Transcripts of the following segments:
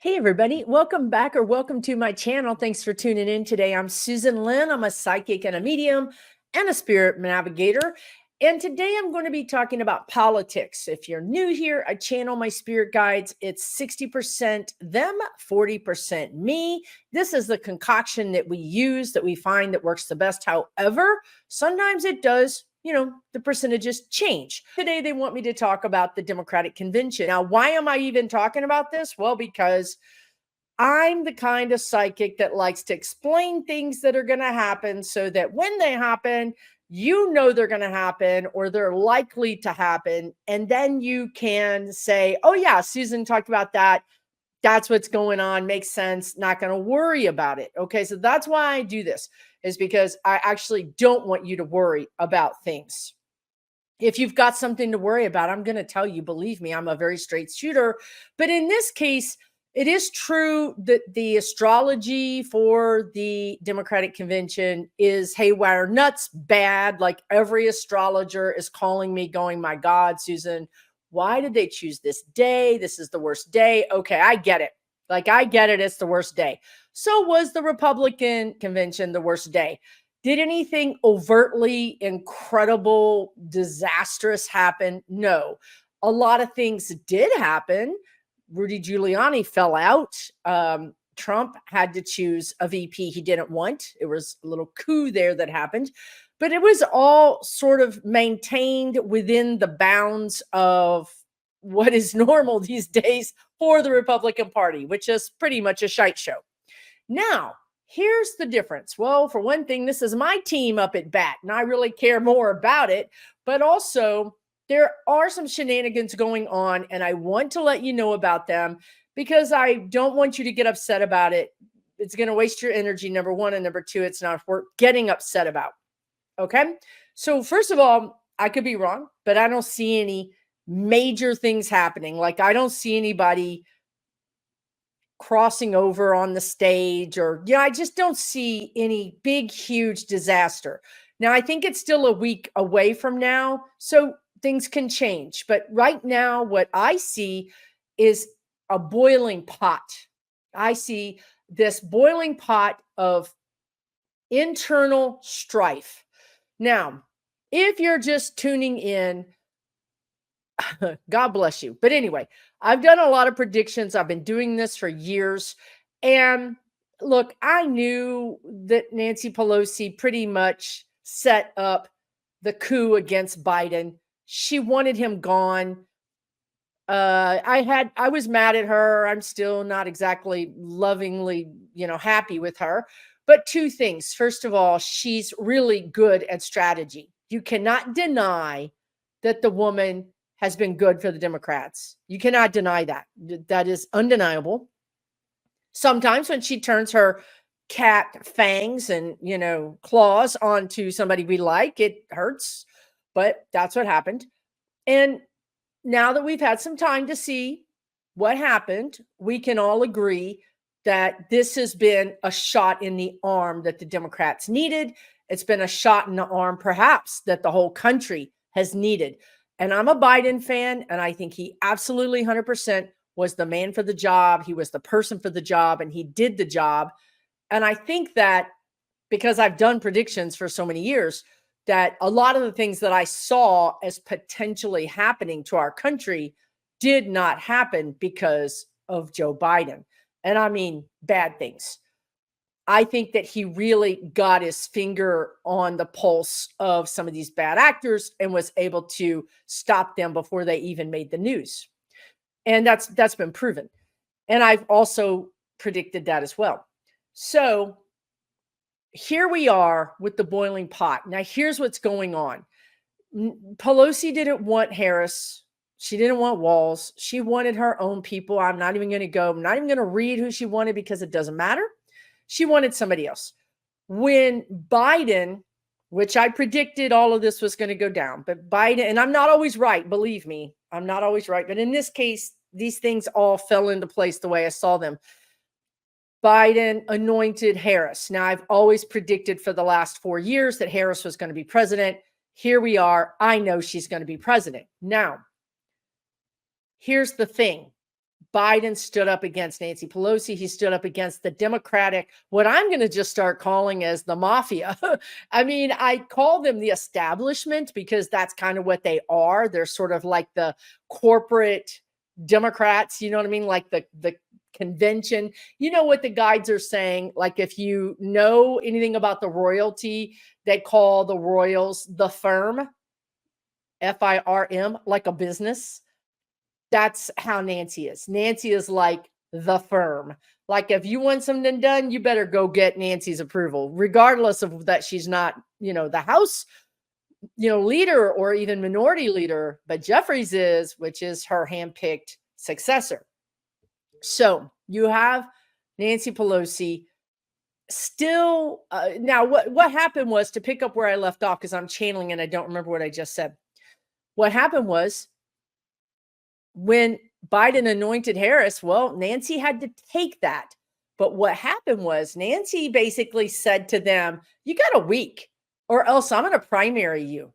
Hey everybody, welcome back or welcome to my channel. Thanks for tuning in today. I'm Susan Lynn. I'm a psychic and a medium and a spirit navigator. And today I'm going to be talking about politics. If you're new here, I channel my spirit guides. It's 60% them, 40% me. This is the concoction that we use that we find that works the best. However, sometimes it does, the percentages change. Today, they want me to talk about the Democratic Convention. Now, why am I even talking about this? Well, because I'm the kind of psychic that likes to explain things that are going to happen so that when they happen, you know they're going to happen or they're likely to happen. And then you can say, oh, yeah, Susan talked about that. That's what's going on. Makes sense. Not going to worry about it. Okay. So that's why I do this, is because I actually don't want you to worry about things. If you've got something to worry about, I'm going to tell you, believe me, I'm a very straight shooter. But in this case, it is true that the astrology for the Democratic Convention is haywire, nuts, bad. Like every astrologer is calling me going, my God, Susan, why did they choose this day? This is the worst day. Okay, I get it. Like, I get it. It's the worst day. So was the Republican convention the worst day? Did anything overtly incredible, disastrous happen? No. A lot of things did happen. Rudy Giuliani fell out. Trump had to choose a VP he didn't want. It was a little coup there that happened. But it was all sort of maintained within the bounds of what is normal these days for the Republican Party, which is pretty much a shite show. Now, here's the difference. Well, for one thing, this is my team up at bat, and I really care more about it. But also, there are some shenanigans going on, and I want to let you know about them because I don't want you to get upset about it. It's going to waste your energy, number one. And number two, it's not worth getting upset about. Okay. So, first of all, I could be wrong, but I don't see any major things happening. Like, I don't see anybody crossing over on the stage, or I just don't see any big huge disaster. Now, I think it's still a week away from now, so things can change, but right now what I see is a boiling pot. I see this boiling pot of internal strife. Now, if you're just tuning in, God bless you. But anyway, I've done a lot of predictions. I've been doing this for years. And look, I knew that Nancy Pelosi pretty much set up the coup against Biden. She wanted him gone. I was mad at her. I'm still not exactly lovingly, happy with her. But two things. First of all, she's really good at strategy. You cannot deny that the woman has been good for the Democrats. You cannot deny that. That is undeniable. Sometimes when she turns her cat fangs and, claws onto somebody we like, it hurts, but that's what happened. And now that we've had some time to see what happened, we can all agree that this has been a shot in the arm that the Democrats needed. It's been a shot in the arm, perhaps, that the whole country has needed. And I'm a Biden fan, and I think he absolutely 100% was the man for the job. He was the person for the job, and he did the job. And I think that because I've done predictions for so many years, that a lot of the things that I saw as potentially happening to our country did not happen because of Joe Biden. And I mean bad things. I think that he really got his finger on the pulse of some of these bad actors and was able to stop them before they even made the news. And that's been proven. And I've also predicted that as well. So here we are with the boiling pot. Now, here's what's going on. Pelosi didn't want Harris. She didn't want Walz. She wanted her own people. I'm not even going to go. I'm not even going to read who she wanted because it doesn't matter. She wanted somebody else. When Biden, which I predicted all of this was going to go down, but Biden, and I'm not always right, believe me, I'm not always right. But in this case, these things all fell into place the way I saw them. Biden anointed Harris. Now, I've always predicted for the last 4 years that Harris was going to be president. Here we are. I know she's going to be president. Now, here's the thing. Biden stood up against Nancy Pelosi. He stood up against the Democratic, what I'm going to just start calling as the mafia. I mean, I call them the establishment because that's kind of what they are. They're sort of like the corporate Democrats, you know what I mean? Like the convention. You know what the guides are saying? Like if you know anything about the royalty, they call the royals the firm, FIRM, like a business. That's how Nancy is. Nancy is like the firm. Like if you want something done, you better go get Nancy's approval, regardless of that she's not, the House, leader or even minority leader, but Jeffries is, which is her handpicked successor. So you have Nancy Pelosi still. Now, what happened was, to pick up where I left off, because I'm channeling and I don't remember what I just said. What happened was, when Biden anointed Harris, well, Nancy had to take that. But what happened was, Nancy basically said to them, you got a week or else I'm going to primary you.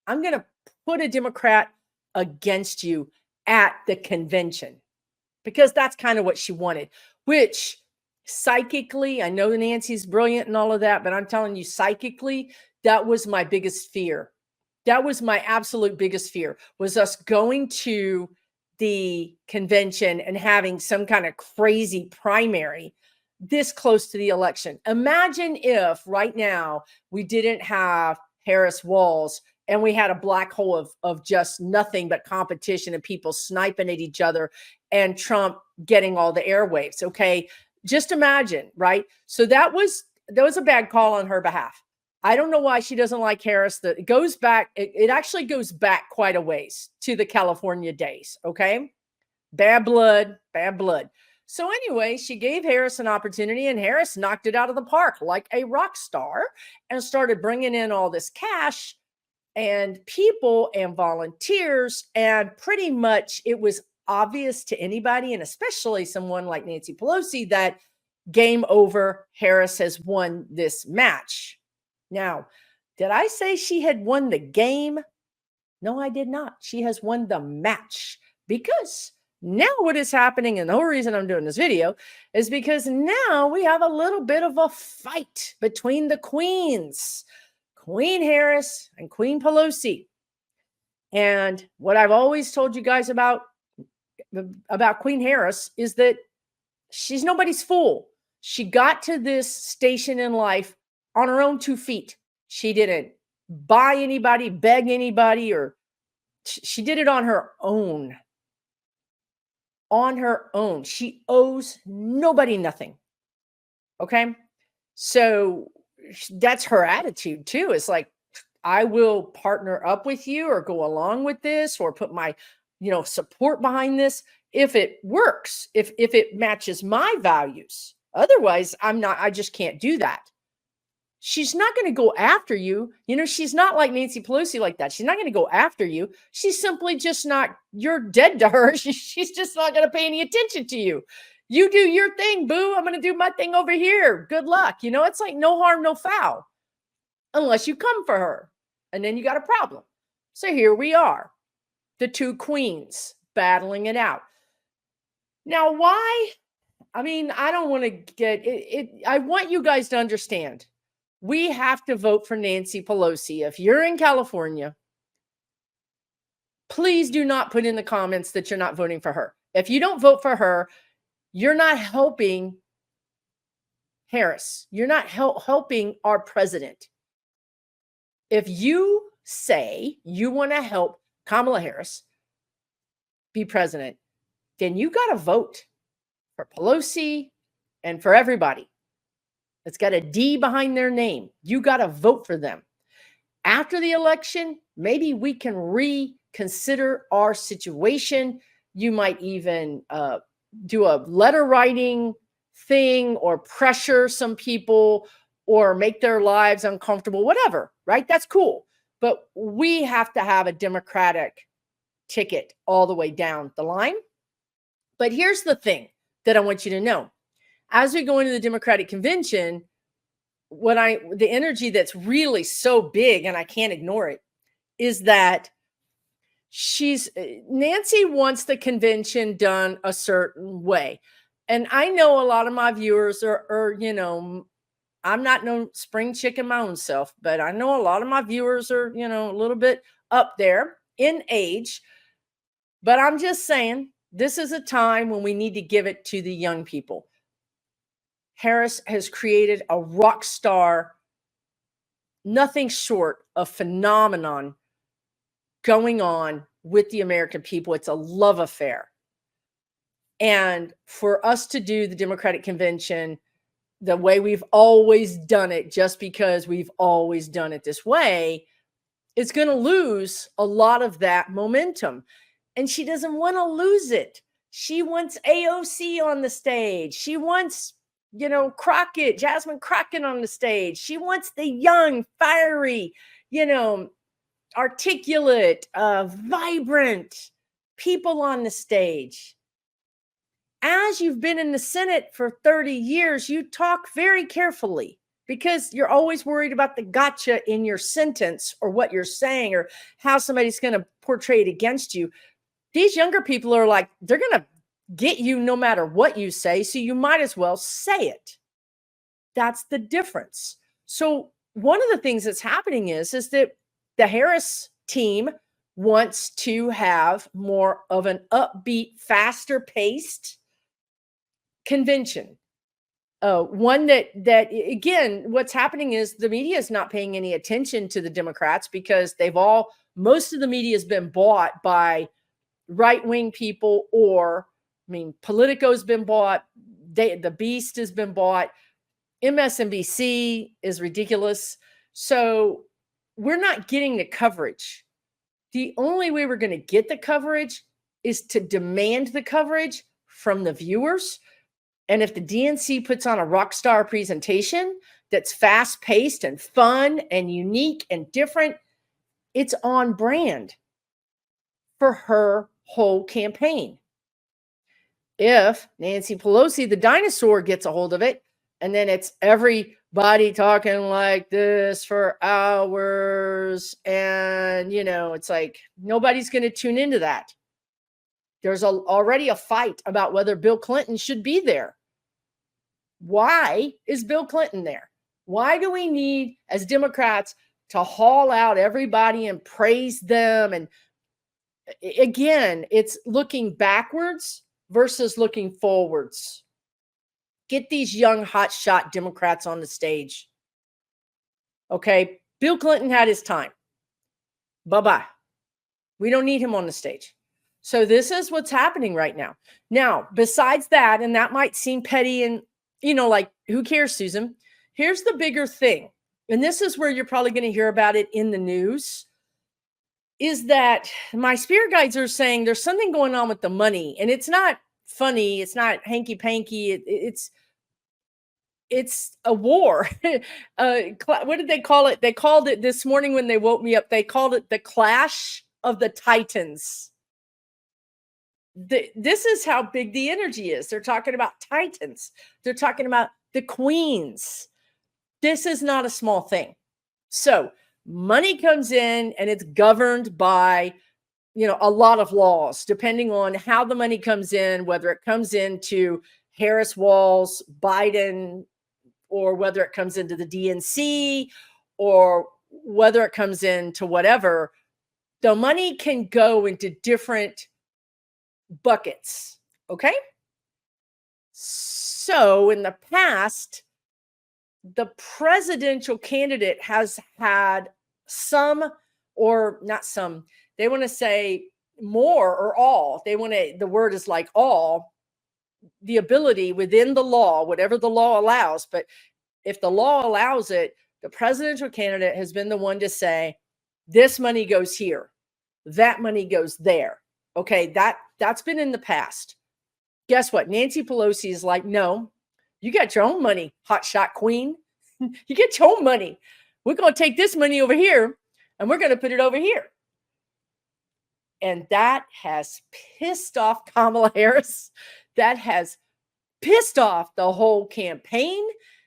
I'm going to put a Democrat against you at the convention, because that's kind of what she wanted, which psychically, I know Nancy's brilliant and all of that, but I'm telling you, psychically, that was my biggest fear. That was my absolute biggest fear, was us going to the convention and having some kind of crazy primary this close to the election. Imagine if right now we didn't have Harris Walls and we had a black hole of just nothing but competition and people sniping at each other and Trump getting all the airwaves. Okay. Just imagine, right? So that was a bad call on her behalf. I don't know why she doesn't like Harris. That goes back. It actually goes back quite a ways to the California days. Okay. Bad blood, bad blood. So anyway, she gave Harris an opportunity and Harris knocked it out of the park like a rock star and started bringing in all this cash and people and volunteers. And pretty much it was obvious to anybody, and especially someone like Nancy Pelosi, that game over. Harris has won this match. Now, did I say she had won the game? No, I did not. She has won the match, because now what is happening, and the whole reason I'm doing this video is because now we have a little bit of a fight between the queens, Queen Harris and Queen Pelosi. And what I've always told you guys about Queen Harris is that she's nobody's fool. She got to this station in life on her own 2 feet. She didn't buy anybody, beg anybody, or she did it on her own. On her own. She owes nobody nothing. Okay. So that's her attitude too. It's like, I will partner up with you or go along with this or put my, support behind this if it works, if it matches my values. Otherwise, I just can't do that. She's not going to go after you. She's not like Nancy Pelosi like that. She's not going to go after you. She's simply just not, you're dead to her. She's just not going to pay any attention to you. You do your thing, boo. I'm going to do my thing over here. Good luck. It's like no harm, no foul, unless you come for her. And then you got a problem. So here we are, the 2 queens battling it out. Now, why? I mean, I don't want to get it. I want you guys to understand. We have to vote for Nancy Pelosi. If you're in California, please do not put in the comments that you're not voting for her. If you don't vote for her, you're not helping Harris. You're not helping our president. If you say you want to help Kamala Harris be president, then you got to vote for Pelosi and for everybody. It's got a D behind their name. You got to vote for them. After the election, maybe we can reconsider our situation. You might even do a letter writing thing or pressure some people or make their lives uncomfortable, whatever, right? That's cool. But we have to have a Democratic ticket all the way down the line. But here's the thing that I want you to know. As we go into the Democratic convention, the energy that's really so big, and I can't ignore it, is that Nancy wants the convention done a certain way. And I know a lot of my viewers are, I'm not no spring chicken my own self, but I know a lot of my viewers are, a little bit up there in age. But I'm just saying, this is a time when we need to give it to the young people. Harris has created a rock star, nothing short of phenomenon going on with the American people. It's a love affair. And for us to do the Democratic convention the way we've always done it, just because we've always done it this way, it's going to lose a lot of that momentum. And she doesn't want to lose it. She wants AOC on the stage. She wants, Crockett, Jasmine Crockett on the stage. She wants the young, fiery, articulate, vibrant people on the stage. As you've been in the Senate for 30 years, you talk very carefully because you're always worried about the gotcha in your sentence or what you're saying or how somebody's going to portray it against you. These younger people are like, they're going to get you no matter what you say, so you might as well say it. That's the difference. So one of the things that's happening is that the Harris team wants to have more of an upbeat, faster paced convention. One that again, what's happening is the media is not paying any attention to the Democrats because most of the media has been bought by right-wing people, or Politico's been bought, the Beast has been bought, MSNBC is ridiculous. So we're not getting the coverage. The only way we're going to get the coverage is to demand the coverage from the viewers. And if the DNC puts on a rock star presentation that's fast-paced and fun and unique and different, it's on brand for her whole campaign. If Nancy Pelosi, the dinosaur, gets a hold of it, and then it's everybody talking like this for hours, and, it's like nobody's going to tune into that. There's already a fight about whether Bill Clinton should be there. Why is Bill Clinton there? Why do we need, as Democrats, to haul out everybody and praise them? And again, it's looking backwards versus looking forwards. Get these young hotshot Democrats on the stage. Okay, Bill Clinton had his time. Bye-bye. We don't need him on the stage. So this is what's happening right now. Now, besides that, and that might seem petty and, like, who cares, Susan? Here's the bigger thing. And this is where you're probably going to hear about it in the news, is that my spirit guides are saying there's something going on with the money. And it's not funny. It's not hanky-panky. It's a war. What did they call it? They called it this morning when they woke me up. They called it the Clash of the Titans. This is how big the energy is. They're talking about titans. They're talking about the queens. This is not a small thing. So money comes in and it's governed by, a lot of laws, depending on how the money comes in, whether it comes into Harris Walls, Biden, or whether it comes into the DNC, or whether it comes into whatever. The money can go into different buckets. Okay. So in the past, the presidential candidate has had some, or not some, they want to say more or all. The word is like all, the ability within the law, whatever the law allows. But if the law allows it, the presidential candidate has been the one to say, this money goes here, that money goes there. Okay, that's been in the past. Guess what? Nancy Pelosi is like, no, you got your own money, hotshot queen. You get your own money. We're going to take this money over here and we're going to put it over here. And that has pissed off Kamala Harris. That has pissed off the whole campaign,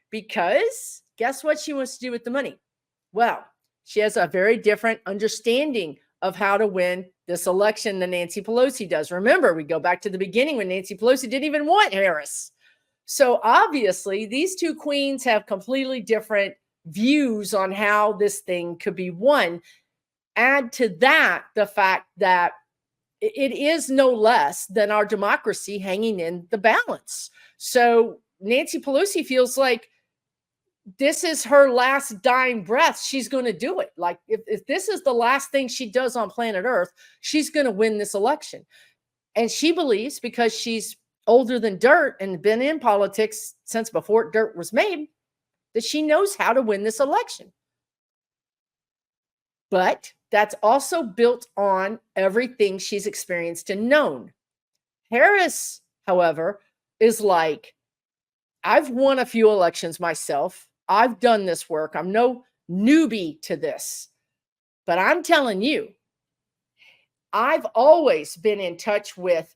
because guess what she wants to do with the money? Well, she has a very different understanding of how to win this election than Nancy Pelosi does. Remember, we go back to the beginning when Nancy Pelosi didn't even want Harris. So obviously, these two queens have completely different views on how this thing could be won. Add to that the fact that it is no less than our democracy hanging in the balance. So Nancy Pelosi feels like this is her last dying breath. She's going to do it. Like if this is the last thing she does on planet Earth, she's going to win this election. And she believes, because she's older than dirt and been in politics since before dirt was made, that she knows how to win this election. But that's also built on everything she's experienced and known. Harris, however, is like, I've won a few elections myself. I've done this work. I'm no newbie to this. But I'm telling you, I've always been in touch with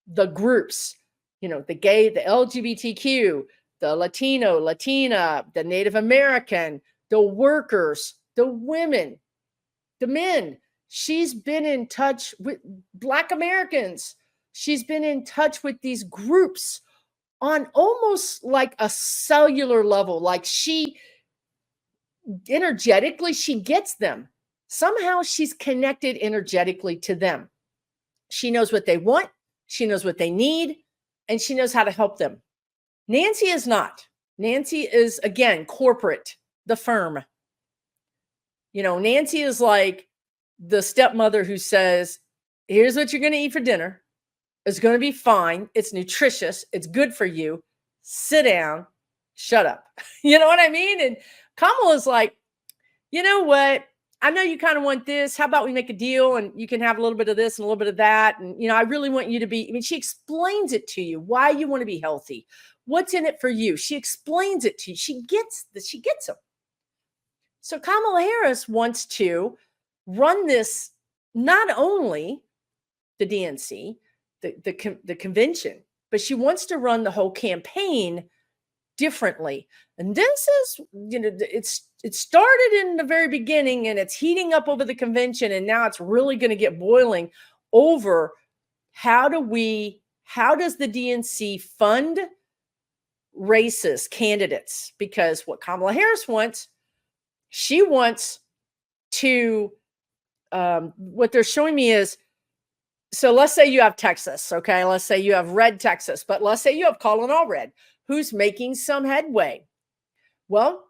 the groups, the gay, the LGBTQ, the Latino, Latina, the Native American, the workers, the women, the men. She's been in touch with Black Americans. She's been in touch with these groups on almost like a cellular level. Like she energetically, she gets them. Somehow she's connected energetically to them. She knows what they want. She knows what they need, and she knows how to help them. Nancy is not. Nancy is, again, corporate, the firm. Nancy is like the stepmother who says, here's what you're going to eat for dinner. It's going to be fine. It's nutritious. It's good for you. Sit down. Shut up. You know what I mean? And Kamala's like, you know what? I know you kind of want this. How about we make a deal and you can have a little bit of this and a little bit of that. And, I really want you to be, she explains it to you, why you want to be healthy. What's in it for you? She explains it to you. She gets them. So Kamala Harris wants to run this, not only the DNC, the convention, but she wants to run the whole campaign differently. And this is, it started in the very beginning and it's heating up over the convention. And now it's really going to get boiling over how does the DNC fund racist candidates? Because what Kamala Harris wants, she wants to, what they're showing me is, so let's say you have Texas, okay? Let's say you have red Texas, but let's say you have Colin Allred, who's making some headway. Well,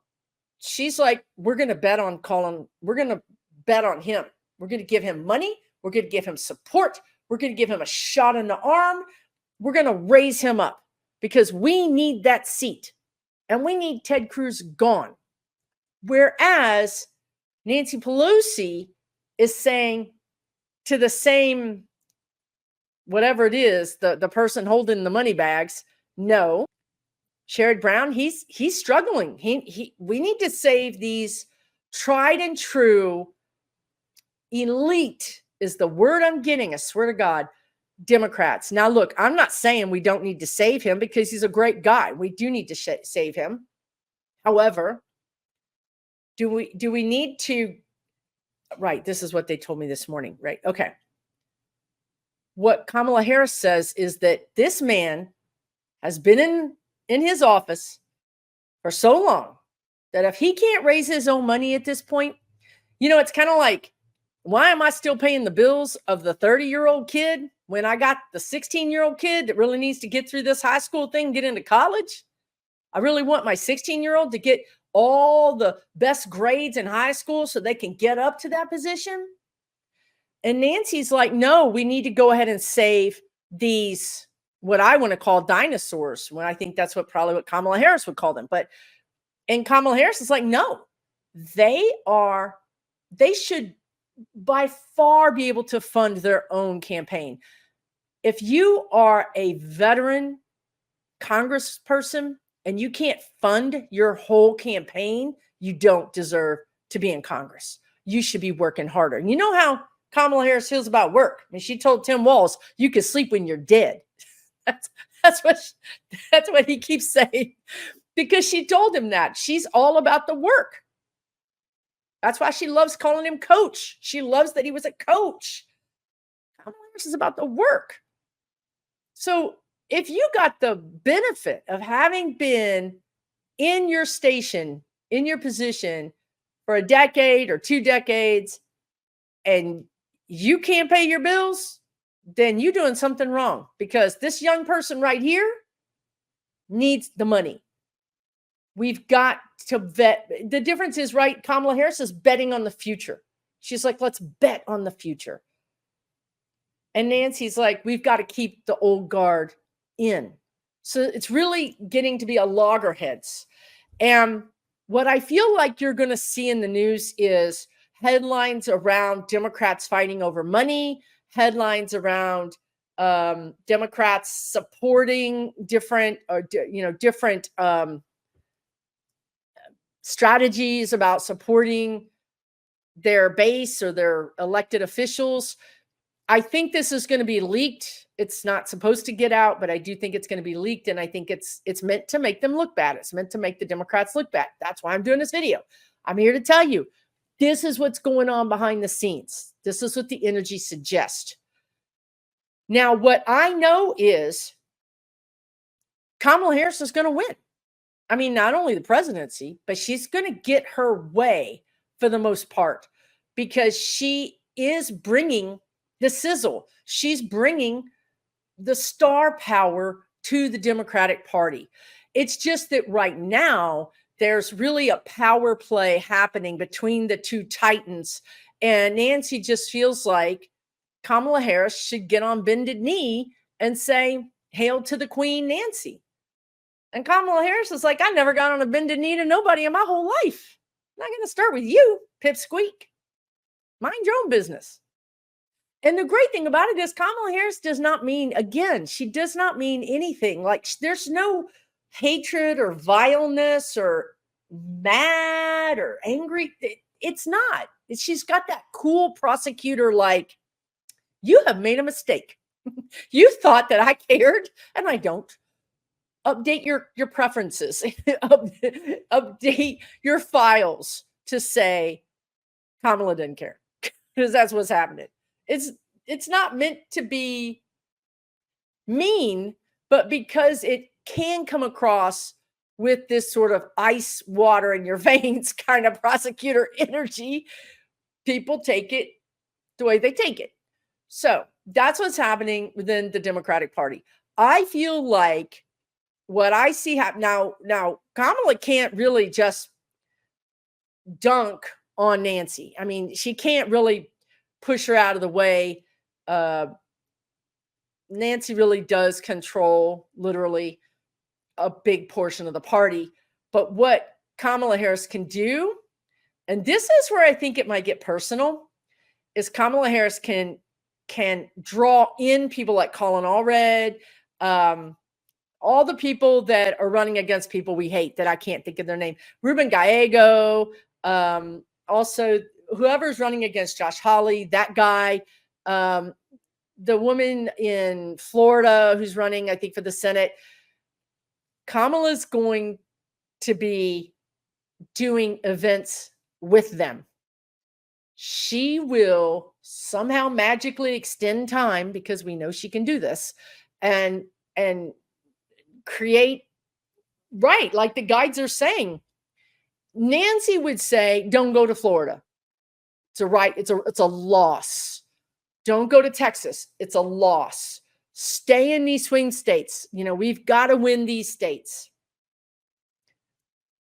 she's like, we're going to bet on Colin. We're going to bet on him. We're going to give him money. We're going to give him support. We're going to give him a shot in the arm. We're going to raise him up because we need that seat and we need Ted Cruz gone. Whereas Nancy Pelosi is saying to the same, whatever it is, the person holding the money bags, no, Sherrod Brown, he's struggling. We need to save these tried and true elite is the word I'm getting. I swear to God, Democrats. Now, look, I'm not saying we don't need to save him because he's a great guy. We do need to save him. However, do we need to? Right. This is what they told me this morning. Right. Okay. What Kamala Harris says is that this man has been in his office for so long that if he can't raise his own money at this point, it's kind of like, why am I still paying the bills of the 30-year-old kid when I got the 16-year-old kid that really needs to get through this high school thing, get into college? I really want my 16-year-old to get all the best grades in high school so they can get up to that position. And Nancy's like, no, we need to go ahead and save these, what I want to call dinosaurs. When I think that's probably what Kamala Harris would call them. And Kamala Harris is like, no, they should by far be able to fund their own campaign. If you are a veteran congressperson and you can't fund your whole campaign, you don't deserve to be in Congress. You should be working harder. And you know how Kamala Harris feels about work. I mean, she told Tim Walz, you can sleep when you're dead. That's what he keeps saying, because she told him that she's all about the work. That's why she loves calling him coach. She loves that he was a coach. is about the work. So if you got the benefit of having been in your station, in your position for a decade or 2 decades, and you can't pay your bills, then you're doing something wrong, because this young person right here needs the money. We've got to vet. The difference is, right, Kamala Harris is betting on the future. She's like, let's bet on the future. And Nancy's like, we've got to keep the old guard in. So it's really getting to be a loggerheads. And what I feel like you're going to see in the news is headlines around Democrats fighting over money, headlines around Democrats supporting different strategies about supporting their base or their elected officials. I think this is going to be leaked. It's not supposed to get out, but I do think it's going to be leaked. And I think it's meant to make them look bad. It's meant to make the Democrats look bad. That's why I'm doing this video. I'm here to tell you, this is what's going on behind the scenes. This is what the energy suggests. Now, what I know is Kamala Harris is going to win. I mean, not only the presidency, but she's going to get her way for the most part, because she is bringing the sizzle. She's bringing the star power to the Democratic Party. It's just that right now, there's really a power play happening between the two titans. And Nancy just feels like Kamala Harris should get on bended knee and say, "Hail to the Queen, Nancy." And Kamala Harris is like, I never got on a bended knee to nobody in my whole life. I'm not going to start with you, pipsqueak. Mind your own business. And the great thing about it is Kamala Harris does not mean, again, she does not mean anything. Like, there's no hatred or vileness or mad or angry. It's not. She's got that cool prosecutor, like, you have made a mistake. You thought that I cared, and I don't. Update your preferences, update your files to say Kamala didn't care, because that's what's happening. It's not meant to be mean, but because it can come across with this sort of ice water in your veins kind of prosecutor energy, people take it the way they take it. So that's what's happening within the Democratic Party. I feel like what I see happen now, Kamala can't really just dunk on Nancy. I mean, she can't really push her out of the way. Nancy really does control literally a big portion of the party. But what Kamala Harris can do, and this is where I think it might get personal, is Kamala Harris can draw in people like Colin Allred, all the people that are running against people we hate that I can't think of their name. Ruben Gallego, also whoever's running against Josh Hawley, that guy, the woman in Florida who's running, I think, for the Senate. Kamala's going to be doing events with them. She will somehow magically extend time, because we know she can do this, and create, right, like the guides are saying. Nancy would say, don't go to Florida. It's a loss. Don't go to Texas. It's a loss. Stay in these swing states. We've got to win these states.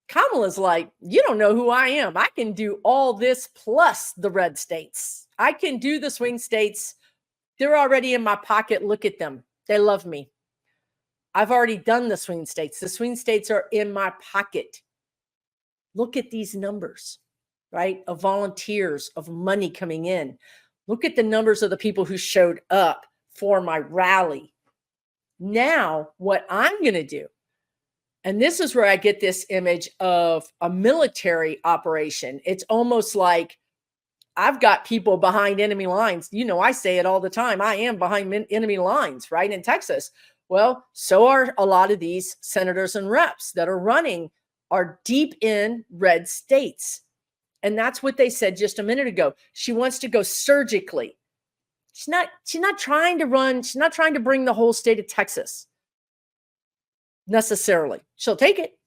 Kamala's like, you don't know who I am. I can do all this plus the red states. I can do the swing states. They're already in my pocket. Look at them. They love me. I've already done the swing states. The swing states are in my pocket. Look at these numbers, right? Of volunteers, of money coming in. Look at the numbers of the people who showed up for my rally. Now, what I'm going to do, and this is where I get this image of a military operation. It's almost like I've got people behind enemy lines. I say it all the time. I am behind enemy lines, right, in Texas. Well, so are a lot of these senators and reps that are running, are deep in red states. And that's what they said just a minute ago. She wants to go surgically. She's not trying to run. She's not trying to bring the whole state of Texas necessarily. She'll take it.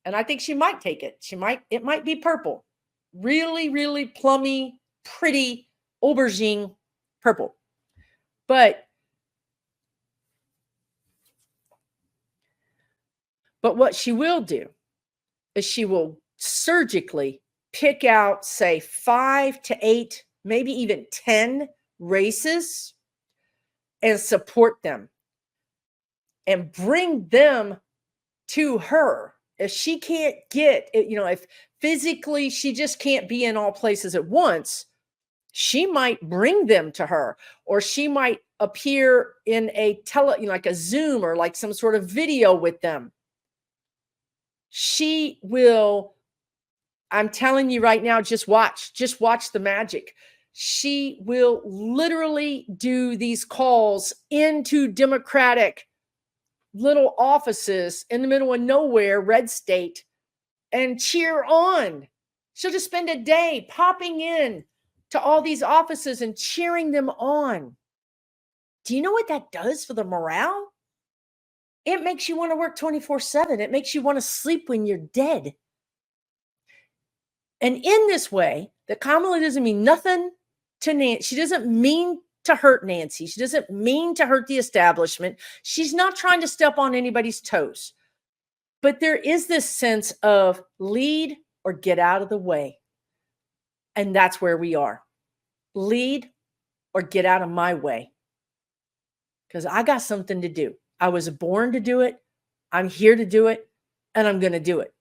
And I think she might take it. It might be purple. Really, really plummy, pretty aubergine purple. But what she will do is she will surgically pick out, say, 5 to 8, maybe even 10 races and support them and bring them to her. If she can't get it, if physically she just can't be in all places at once, she might bring them to her, or she might appear in a like a Zoom or like some sort of video with them. She will, I'm telling you right now, just watch the magic. She will literally do these calls into Democratic little offices in the middle of nowhere, red state, and cheer on. She'll just spend a day popping in to all these offices and cheering them on. Do you know what that does for the morale? It makes you want to work 24/7. It makes you want to sleep when you're dead. And in this way, that Kamala doesn't mean nothing to Nancy. She doesn't mean to hurt Nancy. She doesn't mean to hurt the establishment. She's not trying to step on anybody's toes. But there is this sense of lead or get out of the way. And that's where we are. Lead or get out of my way. Because I got something to do. I was born to do it. I'm here to do it. And I'm going to do it.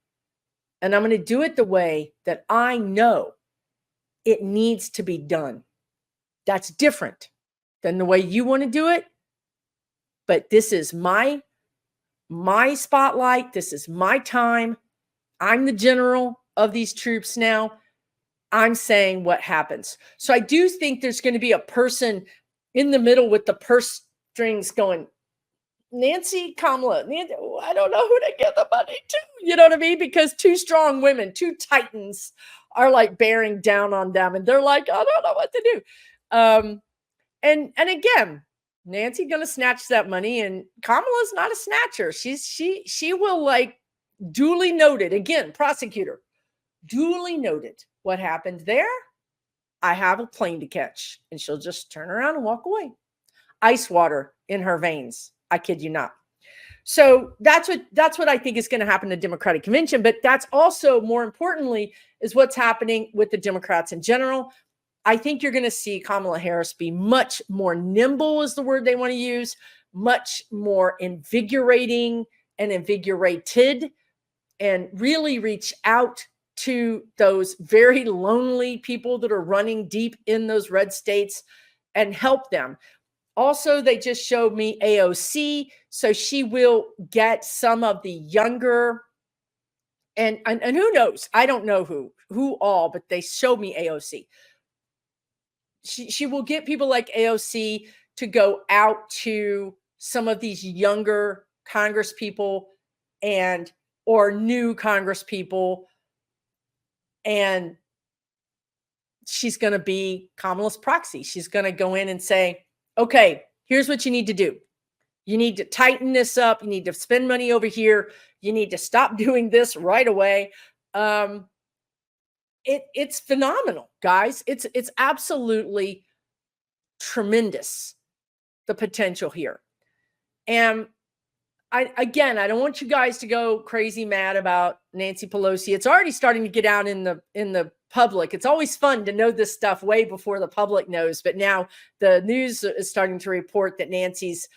And I'm going to do it the way that I know it needs to be done. That's different than the way you want to do it. But this is my spotlight. This is my time. I'm the general of these troops now. I'm saying what happens. So I do think there's going to be a person in the middle with the purse strings going, Nancy, Kamala, Nancy, I don't know who to give the money to. You know what I mean? Because two strong women, two titans are like bearing down on them. And they're like, I don't know what to do. And again, Nancy gonna snatch that money, and Kamala's not a snatcher. She will, like, duly noted, again, prosecutor, duly noted what happened there. I have a plane to catch. And she'll just turn around and walk away. Ice water in her veins. I kid you not. So that's what I think is going to happen to the Democratic convention. But that's also, more importantly, is what's happening with the Democrats in general. I think you're going to see Kamala Harris be much more nimble, is the word they want to use, much more invigorating and invigorated, and really reach out to those very lonely people that are running deep in those red states and help them. Also, they just showed me AOC, so she will get some of the younger, and who knows? I don't know who all, but they showed me AOC. She will get people like AOC to go out to some of these younger Congress people or new Congress people, and she's going to be Kamala's proxy. She's going to go in and say, okay, here's what you need to do. You need to tighten this up. You need to spend money over here. You need to stop doing this right away. It's phenomenal, guys. It's absolutely tremendous, the potential here. And I don't want you guys to go crazy mad about Nancy Pelosi. It's already starting to get out in the public. It's always fun to know this stuff way before the public knows. But now the news is starting to report that Nancy's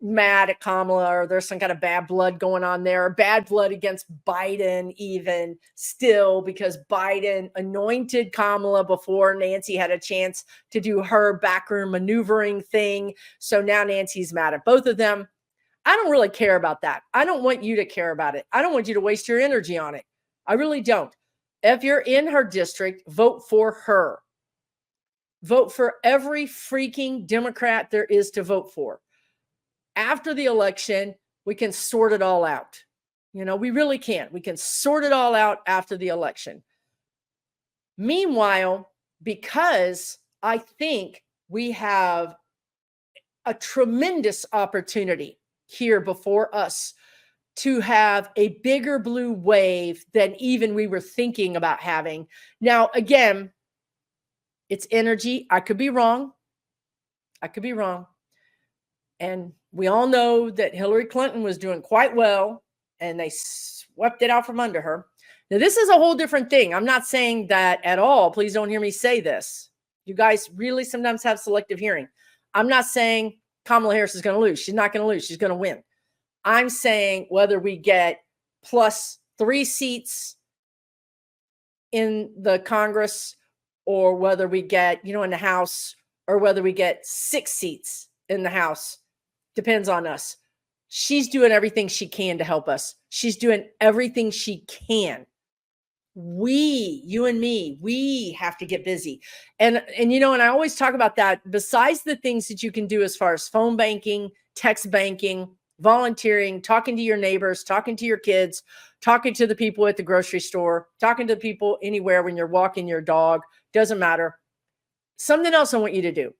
mad at Kamala, or there's some kind of bad blood going on there, bad blood against Biden even still, because Biden anointed Kamala before Nancy had a chance to do her backroom maneuvering thing. So now Nancy's mad at both of them. I don't really care about that. I don't want you to care about it. I don't want you to waste your energy on it. I really don't. If you're in her district, vote for her. Vote for every freaking Democrat there is to vote for. After the election, we can sort it all out. We really can. We can sort it all out after the election. Meanwhile, because I think we have a tremendous opportunity here before us to have a bigger blue wave than even we were thinking about having. Now, again, it's energy. I could be wrong. I could be wrong. And we all know that Hillary Clinton was doing quite well and they swept it out from under her. Now, this is a whole different thing. I'm not saying that at all. Please don't hear me say this. You guys really sometimes have selective hearing. I'm not saying Kamala Harris is going to lose. She's not going to lose. She's going to win. I'm saying whether we get plus 3 seats in the Congress or whether we get, in the House, or whether we get 6 seats in the House, depends on us. She's doing everything she can to help us. She's doing everything she can. You and me, we have to get busy. And I always talk about that. Besides the things that you can do as far as phone banking, text banking, volunteering, talking to your neighbors, talking to your kids, talking to the people at the grocery store, talking to the people anywhere when you're walking your dog, doesn't matter. Something else I want you to do.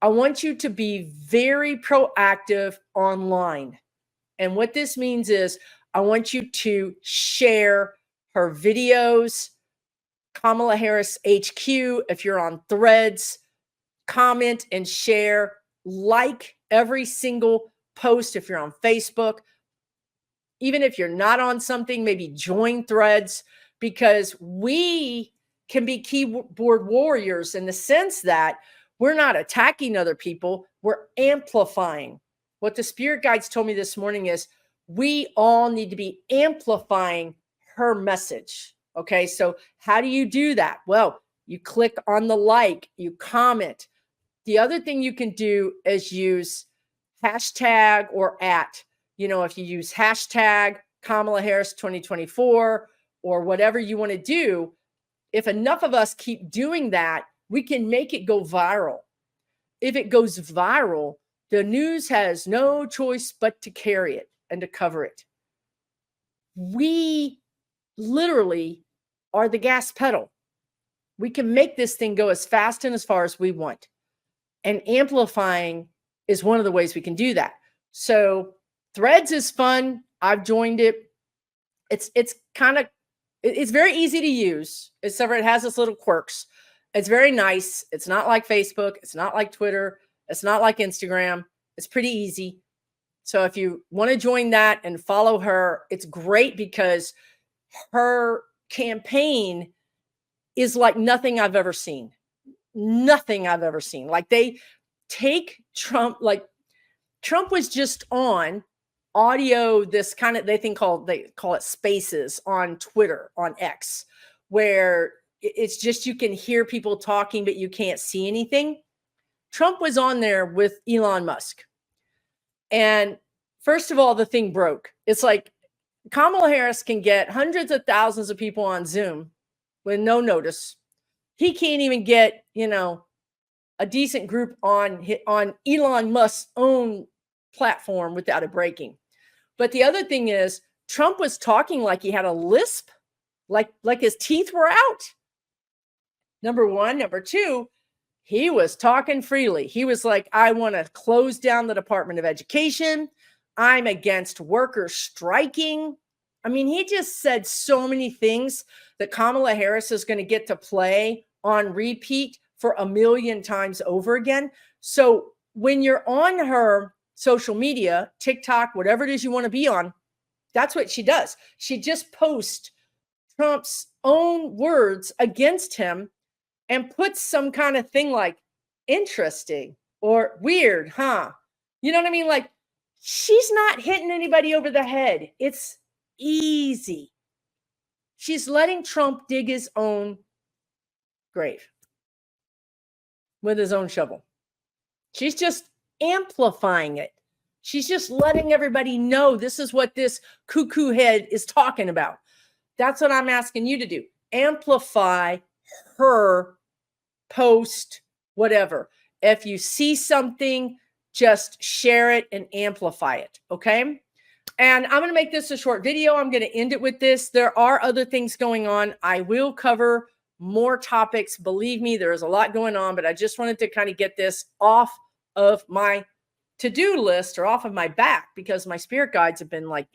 I want you to be very proactive online. And what this means is I want you to share her videos, Kamala Harris HQ, if you're on Threads, comment and share, like every single post if you're on Facebook. Even if you're not on something, maybe join Threads, because we can be keyboard warriors in the sense that we're not attacking other people, we're amplifying. What the spirit guides told me this morning is we all need to be amplifying her message. Okay, so how do you do that? Well, you click on the like, you comment. The other thing you can do is use hashtag or at. If you use hashtag Kamala Harris 2024 or whatever you want to do, if enough of us keep doing that, we can make it go viral. If it goes viral, the news has no choice but to carry it and to cover it. We literally are the gas pedal. We can make this thing go as fast and as far as we want. And amplifying is one of the ways we can do that. So Threads is fun. I've joined it. It's very easy to use, except for it has its little quirks. It's very nice. It's not like Facebook. It's not like Twitter. It's not like Instagram. It's pretty easy. So if you want to join that and follow her, it's great because her campaign is like nothing I've ever seen. Nothing I've ever seen. Like they take Trump, like Trump was just on audio, this kind of, they call it spaces on Twitter, on X, where it's just, you can hear people talking, but you can't see anything. Trump was on there with Elon Musk. And first of all, the thing broke. It's like Kamala Harris can get hundreds of thousands of people on Zoom with no notice. He can't even get, a decent group on Elon Musk's own platform without it breaking. But the other thing is, Trump was talking like he had a lisp, like his teeth were out. Number one. Number two, he was talking freely. He was like, I want to close down the Department of Education. I'm against workers striking. I mean, he just said so many things that Kamala Harris is going to get to play on repeat for 1 million times over again. So when you're on her social media, TikTok, whatever it is you want to be on, that's what she does. She just posts Trump's own words against him and puts some kind of thing like interesting or weird, huh? You know what I mean? Like, she's not hitting anybody over the head. It's easy. She's letting Trump dig his own grave with his own shovel. She's just amplifying it. She's just letting everybody know this is what this cuckoo head is talking about. That's what I'm asking you to do. Amplify her post, whatever. If you see something, just share it and amplify it. Okay. And I'm going to make this a short video. I'm going to end it with this. There are other things going on. I will cover more topics. Believe me, there is a lot going on, but I just wanted to kind of get this off of my to-do list or off of my back because my spirit guides have been like,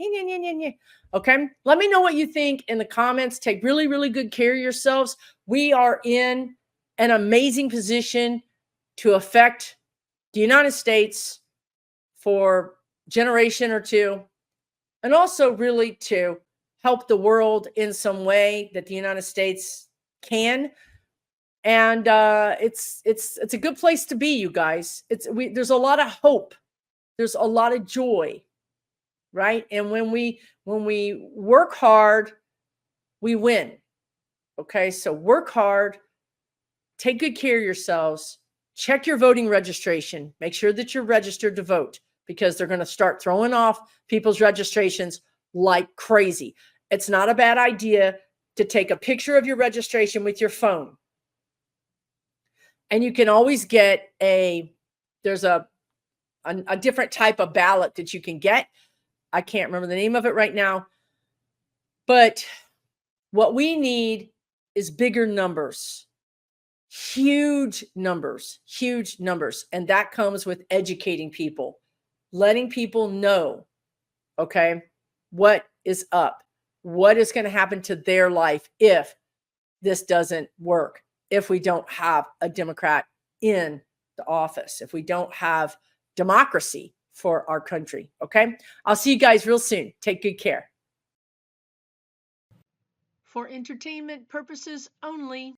okay. Let me know what you think in the comments. Take really, really good care of yourselves. We are in an amazing position to affect the United States for a generation or two, and also really to help the world in some way that the United States can. And it's a good place to be, you guys. There's a lot of hope. There's a lot of joy, right? And when we work hard, we win. Okay, so work hard, take good care of yourselves, check your voting registration, make sure that you're registered to vote because they're going to start throwing off people's registrations like crazy. It's not a bad idea to take a picture of your registration with your phone. And you can always get there's a different type of ballot that you can get. I can't remember the name of it right now. But what we need is bigger numbers, huge numbers. And that comes with educating people, letting people know, okay, what is up, what is going to happen to their life if this doesn't work, if we don't have a Democrat in the office, if we don't have democracy for our country. Okay. I'll see you guys real soon. Take good care. For entertainment purposes only.